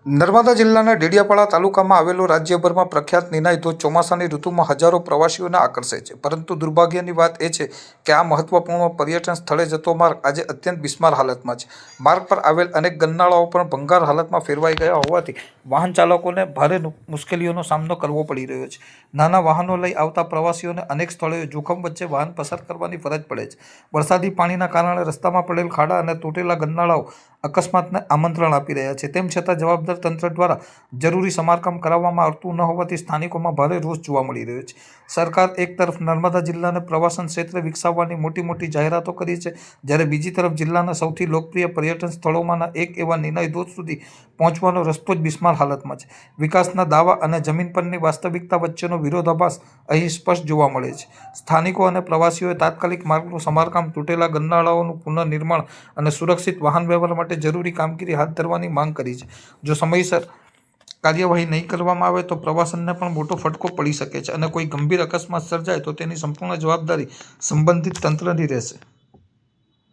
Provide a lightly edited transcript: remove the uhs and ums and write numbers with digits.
નર્મદા જિલ્લાના ડેડિયાપાડા તાલુકામાં આવેલો રાજ્યભરમાં પ્રખ્યાત નિનાઈ ધોધ ચોમાસાની ઋતુમાં હજારો પ્રવાસીઓને આકર્ષે છે, પરંતુ દુર્ભાગ્યની વાત એ છે કે આ મહત્વપૂર્ણ પર્યટન સ્થળે જતો માર્ગ આજે અત્યંત બિસ્માર હાલતમાં છે. માર્ગ પર આવેલ અનેક ગરનાળાઓ પણ ભંગાર હાલતમાં ફેરવાઈ ગયા હોવાથી વાહન ચાલકોને ભારે મુશ્કેલીઓનો સામનો કરવો પડી રહ્યો છે. નાના વાહનો લઈ આવતા પ્રવાસીઓને અનેક સ્થળોએ જોખમ વચ્ચે વાહન પસાર કરવાની ફરજ પડે છે. વરસાદી પાણીના કારણે રસ્તામાં પડેલ ખાડા અને તૂટેલા ગરનાળાઓ અકસ્માતને આમંત્રણ આપી રહ્યા છે. તેમ છતાં જવાબદાર તંત્ર દ્વારા જરૂરી સમારકામ કરાવવામાં આવતું ન હોવાથી સ્થાનિકોમાં ભારે રોષ જોવા મળી રહ્યો છે. સરકાર એક તરફ નર્મદા જિલ્લાને પ્રવાસન ક્ષેત્રે વિકસાવવાની મોટી જાહેરાતો કરી છે, જ્યારે બીજી તરફ જિલ્લાના સૌથી લોકપ્રિય પર્યટન સ્થળોમાંના એક એવા નિનાઈ ધોધ સુધી પહોંચવાનો રસ્તો જ બિસ્માર હાલતમાં છે. વિકાસના દાવા અને જમીન પરની વાસ્તવિકતા વચ્ચેનો વિરોધાભાસ અહીં સ્પષ્ટ જોવા મળે છે. સ્થાનિકો અને પ્રવાસીઓએ તાત્કાલિક માર્ગનું સમારકામ, તૂટેલા ગરનાળાઓનું પુનઃનિર્માણ અને સુરક્ષિત વાહન વ્યવહાર માટે જરૂરી કામગીરી હાથ ધરવાની માંગ કરી છે. જો સમયસર કાર્યવાહી નહીં કરવામાં આવે તો પ્રવાસનને પણ મોટો ફટકો પડી શકે છે અને કોઈ ગંભીર અકસ્માત સર્જાય તો તેની સંપૂર્ણ જવાબદારી સંબંધિત તંત્રની રહેશે.